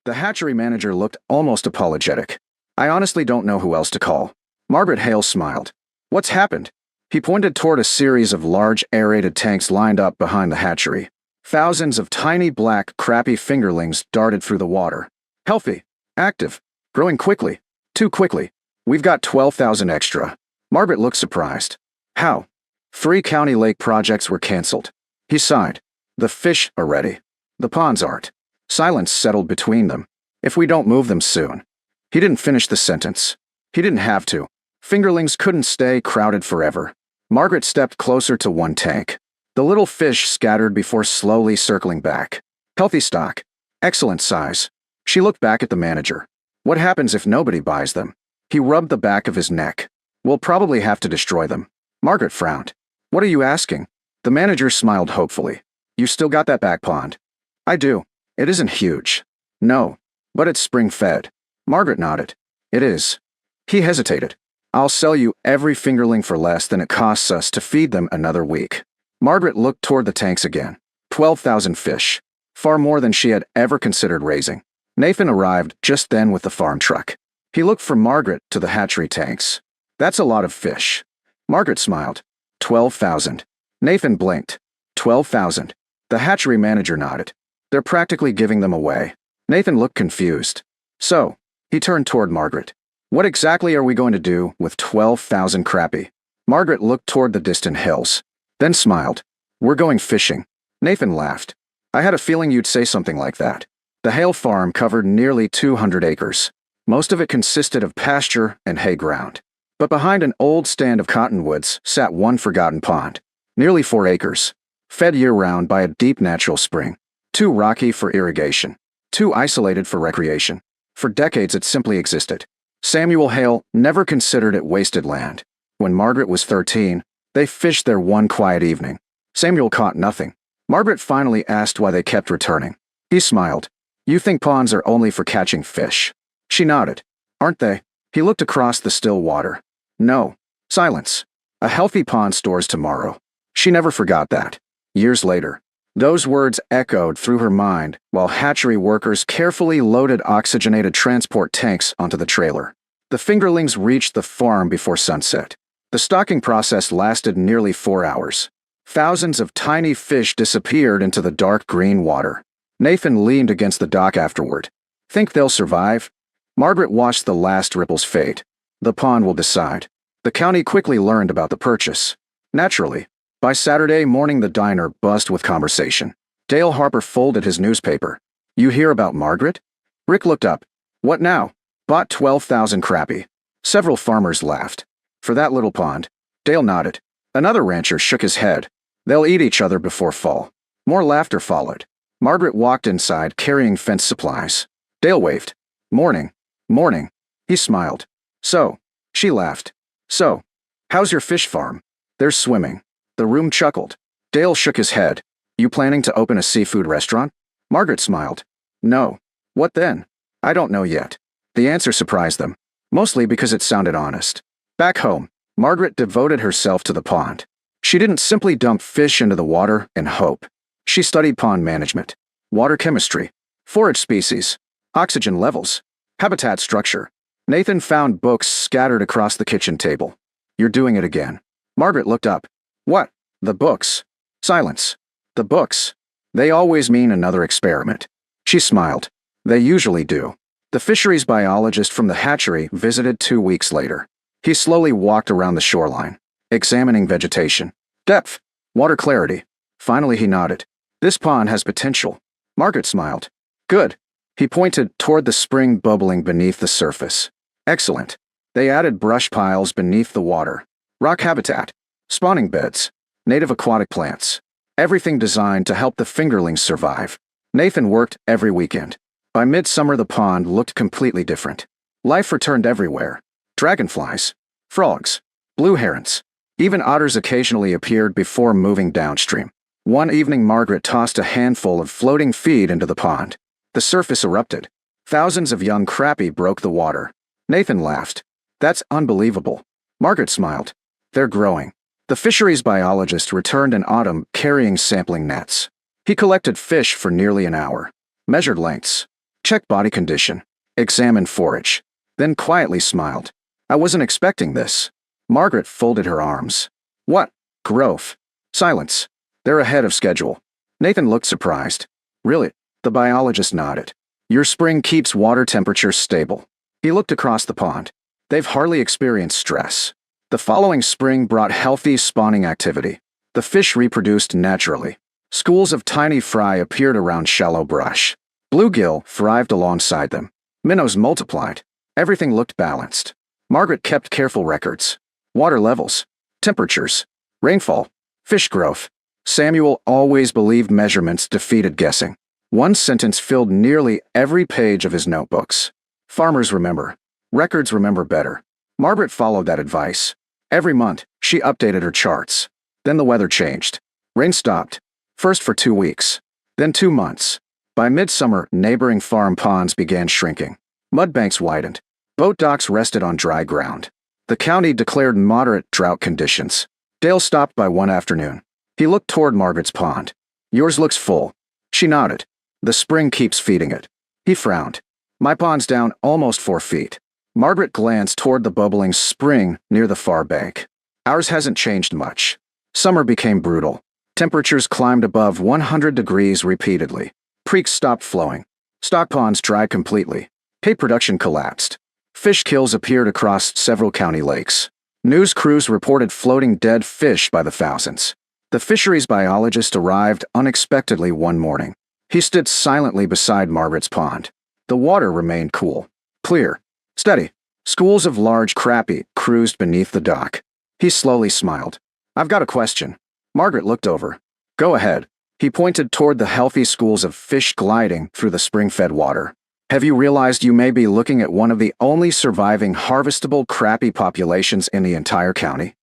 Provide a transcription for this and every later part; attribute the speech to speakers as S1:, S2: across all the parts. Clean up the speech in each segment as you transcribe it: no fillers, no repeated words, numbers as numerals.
S1: The hatchery manager looked almost apologetic. I honestly don't know who else to call. Margaret Hale smiled. What's happened? He pointed toward a series of large aerated tanks lined up behind the hatchery. Thousands of tiny black crappie fingerlings darted through the water. Healthy, active, growing quickly, too quickly. We've got 12,000 extra. Margaret looked surprised. How? 3 county lake projects were canceled. He sighed. The fish are ready. The ponds aren't. Silence settled between them. If we don't move them soon. He didn't finish the sentence. He didn't have to. Fingerlings couldn't stay crowded forever. Margaret stepped closer to one tank. The little fish scattered before slowly circling back. Healthy stock. Excellent size. She looked back at the manager. What happens if nobody buys them? He rubbed the back of his neck. We'll probably have to destroy them. Margaret frowned. What are you asking? The manager smiled hopefully. You still got that back pond? I do. It isn't huge. No. But it's spring-fed. Margaret nodded. It is. He hesitated. I'll sell you every fingerling for less than it costs us to feed them another week. Margaret looked toward the tanks again. 12,000 fish. Far more than she had ever considered raising. Nathan arrived just then with the farm truck. He looked from Margaret to the hatchery tanks. That's a lot of fish. Margaret smiled. 12,000. Nathan blinked. 12,000. The hatchery manager nodded. They're practically giving them away. Nathan looked confused. So, he turned toward Margaret. What exactly are we going to do with 12,000 crappie? Margaret looked toward the distant hills, then smiled. We're going fishing. Nathan laughed. I had a feeling you'd say something like that. The Hale farm covered nearly 200 acres. Most of it consisted of pasture and hay ground. But behind an old stand of cottonwoods sat one forgotten pond. Nearly 4 acres. Fed year-round by a deep natural spring. Too rocky for irrigation. Too isolated for recreation. For decades it simply existed. Samuel Hale never considered it wasted land. When Margaret was 13, they fished there one quiet evening. Samuel caught nothing. Margaret finally asked why they kept returning. He smiled. You think ponds are only for catching fish? She nodded. Aren't they? He looked across the still water. No. Silence. A healthy pond stores tomorrow. She never forgot that. Years later, those words echoed through her mind while hatchery workers carefully loaded oxygenated transport tanks onto the trailer. The fingerlings reached the farm before sunset. The stocking process lasted nearly 4 hours. Thousands of tiny fish disappeared into the dark green water. Nathan leaned against the dock afterward. Think they'll survive? Margaret watched the last ripples fade. The pond will decide. The county quickly learned about the purchase. Naturally, by Saturday morning the diner buzzed with conversation. Dale Harper folded his newspaper. You hear about Margaret? Rick looked up. What now? Bought 12,000 crappie. Several farmers laughed. For that little pond. Dale nodded. Another rancher shook his head. They'll eat each other before fall. More laughter followed. Margaret walked inside carrying fence supplies. Dale waved. Morning. Morning. He smiled. So. She laughed. So. How's your fish farm? They're swimming. The room chuckled. Dale shook his head. You planning to open a seafood restaurant? Margaret smiled. No. What then? I don't know yet. The answer surprised them. Mostly because it sounded honest. Back home, Margaret devoted herself to the pond. She didn't simply dump fish into the water and hope. She studied pond management, water chemistry, forage species, oxygen levels, habitat structure. Nathan found books scattered across the kitchen table. You're doing it again. Margaret looked up. What? The books. Silence. The books. They always mean another experiment. She smiled. They usually do. The fisheries biologist from the hatchery visited 2 weeks later. He slowly walked around the shoreline, examining vegetation, depth, water clarity. Finally he nodded. This pond has potential. Margaret smiled. Good. He pointed toward the spring bubbling beneath the surface. Excellent. They added brush piles beneath the water, rock habitat, spawning beds, native aquatic plants. Everything designed to help the fingerlings survive. Nathan worked every weekend. By midsummer the pond looked completely different. Life returned everywhere. Dragonflies, frogs, blue herons. Even otters occasionally appeared before moving downstream. One evening Margaret tossed a handful of floating feed into the pond. The surface erupted. Thousands of young crappie broke the water. Nathan laughed. That's unbelievable. Margaret smiled. They're growing. The fisheries biologist returned in autumn carrying sampling nets. He collected fish for nearly an hour. Measured lengths. checked body condition, examined forage, then quietly smiled. I wasn't expecting this. Margaret folded her arms. What? Growth. Silence. They're ahead of schedule. Nathan looked surprised. Really? The biologist nodded. Your spring keeps water temperature stable. He looked across the pond. They've hardly experienced stress. The following spring brought healthy spawning activity. The fish reproduced naturally. Schools of tiny fry appeared around shallow brush. Bluegill thrived alongside them. Minnows multiplied. Everything looked balanced. Margaret kept careful records. Water levels, temperatures, rainfall, fish growth. Samuel always believed measurements defeated guessing. One sentence filled nearly every page of his notebooks. Farmers remember. Records remember better. Margaret followed that advice. Every month, she updated her charts. Then the weather changed. Rain stopped. First for 2 weeks. Then 2 months. By midsummer, neighboring farm ponds began shrinking. Mudbanks widened. Boat docks rested on dry ground. The county declared moderate drought conditions. Dale stopped by one afternoon. He looked toward Margaret's pond. Yours looks full. She nodded. The spring keeps feeding it. He frowned. My pond's down almost 4 feet. Margaret glanced toward the bubbling spring near the far bank. Ours hasn't changed much. Summer became brutal. Temperatures climbed above 100 degrees repeatedly. Creeks stopped flowing. Stock ponds dried completely. Hay production collapsed. Fish kills appeared across several county lakes. News crews reported floating dead fish by the thousands. The fisheries biologist arrived unexpectedly one morning. He stood silently beside Margaret's pond. The water remained cool, clear, steady. Schools of large crappie cruised beneath the dock. He slowly smiled. I've got a question. Margaret looked over. Go ahead. He pointed toward the healthy schools of fish gliding through the spring-fed water. Have you realized you may be looking at one of the only surviving harvestable crappie populations in the entire county?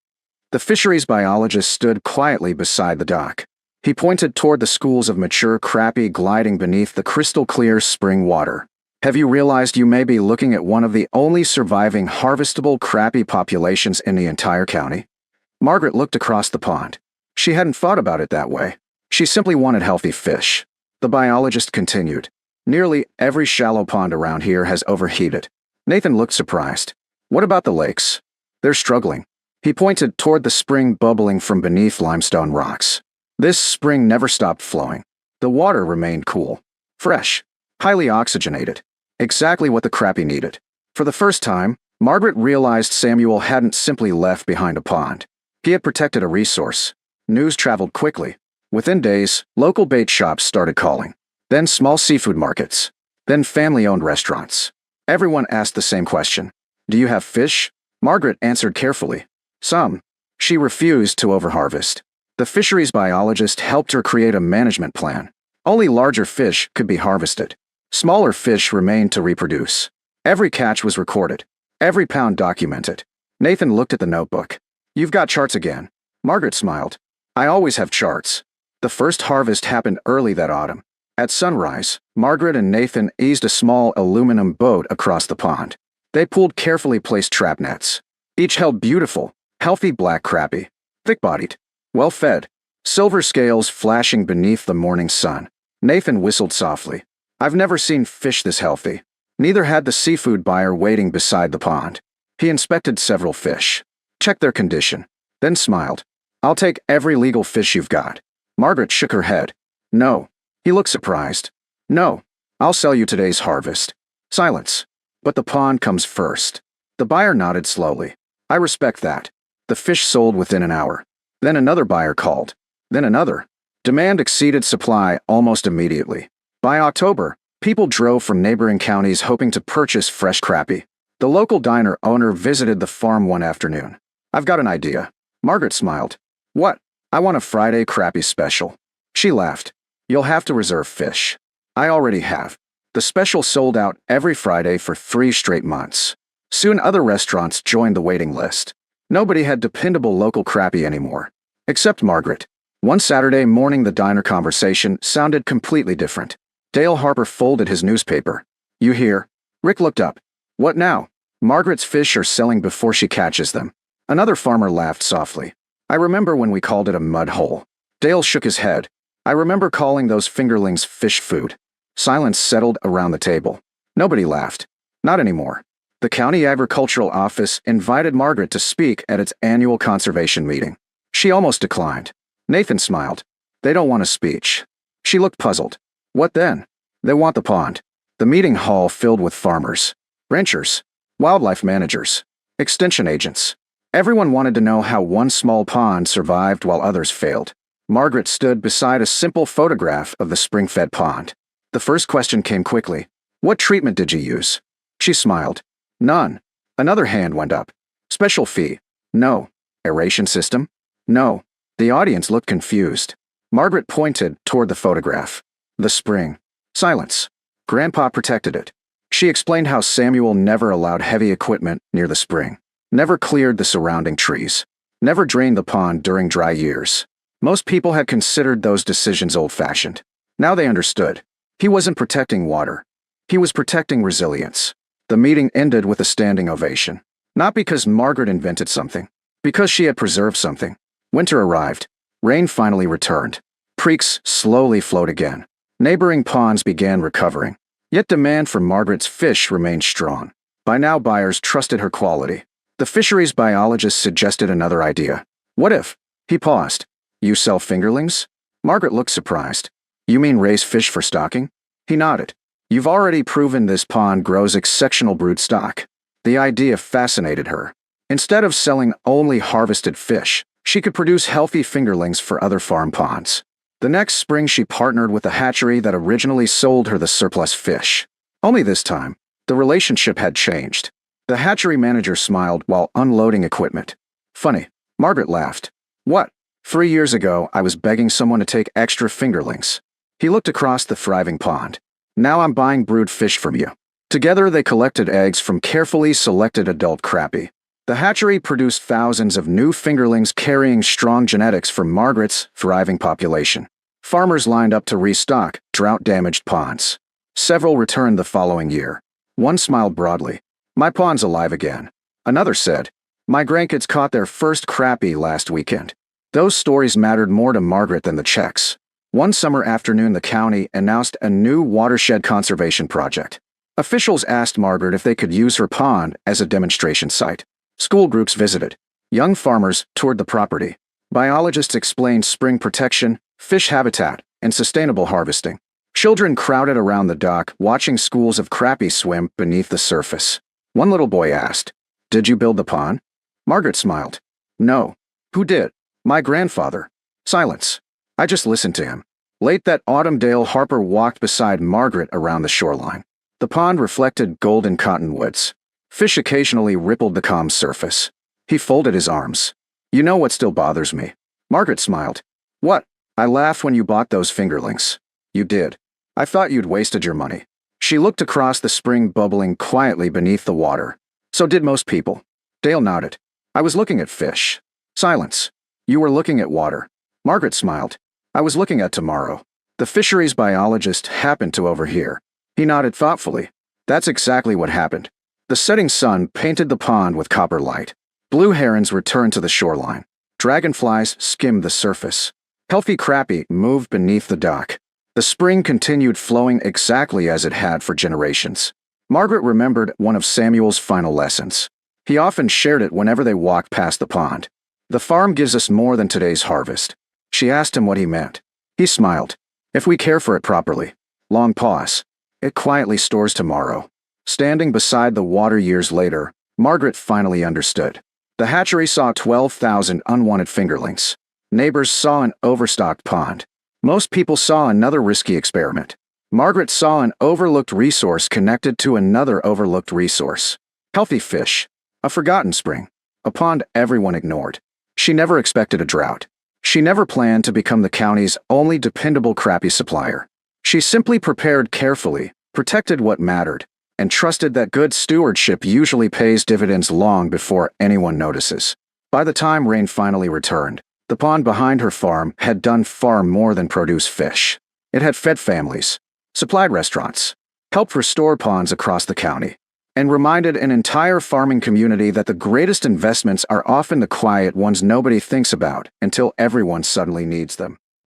S1: The fisheries biologist stood quietly beside the dock. He pointed toward the schools of mature crappie gliding beneath the crystal-clear spring water. Have you realized you may be looking at one of the only surviving harvestable crappie populations in the entire county? Margaret looked across the pond. She hadn't thought about it that way. She simply wanted healthy fish. The biologist continued. Nearly every shallow pond around here has overheated. Nathan looked surprised. What about the lakes? They're struggling. He pointed toward the spring bubbling from beneath limestone rocks. This spring never stopped flowing. The water remained cool, fresh, highly oxygenated. Exactly what the crappie needed. For the first time, Margaret realized Samuel hadn't simply left behind a pond. He had protected a resource. News traveled quickly. Within days, local bait shops started calling. Then small seafood markets. Then family-owned restaurants. Everyone asked the same question. Do you have fish? Margaret answered carefully. Some. She refused to overharvest. The fisheries biologist helped her create a management plan. Only larger fish could be harvested. Smaller fish remained to reproduce. Every catch was recorded. Every pound documented. Nathan looked at the notebook. You've got charts again. Margaret smiled. I always have charts. The first harvest happened early that autumn. At sunrise, Margaret and Nathan eased a small aluminum boat across the pond. They pulled carefully placed trap nets. Each held beautiful, healthy black crappie. Thick-bodied. Well-fed. Silver scales flashing beneath the morning sun. Nathan whistled softly. I've never seen fish this healthy. Neither had the seafood buyer waiting beside the pond. He inspected several fish. Checked their condition. Then smiled. I'll take every legal fish you've got. Margaret shook her head. No. He looked surprised. No. I'll sell you today's harvest. Silence. But the pond comes first. The buyer nodded slowly. I respect that. The fish sold within an hour. Then another buyer called. Then another. Demand exceeded supply almost immediately. By October, people drove from neighboring counties hoping to purchase fresh crappie. The local diner owner visited the farm one afternoon. I've got an idea. Margaret smiled. What? I want a Friday crappie special. She laughed. You'll have to reserve fish. I already have. The special sold out every Friday for 3 straight months. Soon other restaurants joined the waiting list. Nobody had dependable local crappie anymore. Except Margaret. One Saturday morning the diner conversation sounded completely different. Dale Harper folded his newspaper. You hear? Rick looked up. What now? Margaret's fish are selling before she catches them. Another farmer laughed softly. I remember when we called it a mud hole. Dale shook his head. I remember calling those fingerlings fish food. Silence settled around the table. Nobody laughed. Not anymore. The county agricultural office invited Margaret to speak at its annual conservation meeting. She almost declined. Nathan smiled. They don't want a speech. She looked puzzled. What then? They want the pond. The meeting hall filled with farmers, ranchers, wildlife managers, extension agents. Everyone wanted to know how one small pond survived while others failed. Margaret stood beside a simple photograph of the spring-fed pond. The first question came quickly. What treatment did you use? She smiled. None. Another hand went up. Special fee? No. Aeration system? No. The audience looked confused. Margaret pointed toward the photograph. The spring. Silence. Grandpa protected it. She explained how Samuel never allowed heavy equipment near the spring, never cleared the surrounding trees, never drained the pond during dry years. Most people had considered those decisions old-fashioned. Now they understood. He wasn't protecting water. He was protecting resilience. The meeting ended with a standing ovation. Not because Margaret invented something, because she had preserved something. Winter arrived. Rain finally returned. Creeks slowly flowed again. Neighboring ponds began recovering. Yet demand for Margaret's fish remained strong. By now buyers trusted her quality. The fisheries biologist suggested another idea. What if? He paused. You sell fingerlings? Margaret looked surprised. You mean raise fish for stocking? He nodded. You've already proven this pond grows exceptional brood stock. The idea fascinated her. Instead of selling only harvested fish, she could produce healthy fingerlings for other farm ponds. The next spring she partnered with a hatchery that originally sold her the surplus fish. Only this time, the relationship had changed. The hatchery manager smiled while unloading equipment. Funny. Margaret laughed. What? 3 years ago, I was begging someone to take extra fingerlings. He looked across the thriving pond. Now I'm buying brood fish from you. Together they collected eggs from carefully selected adult crappie. The hatchery produced thousands of new fingerlings carrying strong genetics for Margaret's thriving population. Farmers lined up to restock drought-damaged ponds. Several returned the following year. One smiled broadly. My pond's alive again. Another said, my grandkids caught their first crappie last weekend. Those stories mattered more to Margaret than the checks. One summer afternoon, the county announced a new watershed conservation project. Officials asked Margaret if they could use her pond as a demonstration site. School groups visited. Young farmers toured the property. Biologists explained spring protection, fish habitat, and sustainable harvesting. Children crowded around the dock, watching schools of crappie swim beneath the surface. One little boy asked, "Did you build the pond?" Margaret smiled. "No." "Who did?" "My grandfather." Silence. I just listened to him. Late that autumn, Dale Harper walked beside Margaret around the shoreline. The pond reflected golden cottonwoods. Fish occasionally rippled the calm surface. He folded his arms. "You know what still bothers me?" Margaret smiled. "What?" "I laughed when you bought those fingerlings." "You did. I thought you'd wasted your money." She looked across the spring bubbling quietly beneath the water. "So did most people." Dale nodded. "I was looking at fish." Silence. "You were looking at water." Margaret smiled. "I was looking at tomorrow." The fisheries biologist happened to overhear. He nodded thoughtfully. That's exactly what happened. The setting sun painted the pond with copper light. Blue herons returned to the shoreline. Dragonflies skimmed the surface. Healthy crappie moved beneath the dock. The spring continued flowing exactly as it had for generations. Margaret remembered one of Samuel's final lessons. He often shared it whenever they walked past the pond. The farm gives us more than today's harvest. She asked him what he meant. He smiled. If we care for it properly. Long pause. It quietly stores tomorrow. Standing beside the water years later, Margaret finally understood. The hatchery saw 12,000 unwanted fingerlings. Neighbors saw an overstocked pond. Most people saw another risky experiment. Margaret saw an overlooked resource connected to another overlooked resource. Healthy fish. A forgotten spring. A pond everyone ignored. She never expected a drought. She never planned to become the county's only dependable crappie supplier. She simply prepared carefully, protected what mattered, and trusted that good stewardship usually pays dividends long before anyone notices. By the time rain finally returned, the pond behind her farm had done far more than produce fish. It had fed families, supplied restaurants, helped restore ponds across the county, and reminded an entire farming community that the greatest investments are often the quiet ones nobody thinks about until everyone suddenly needs them.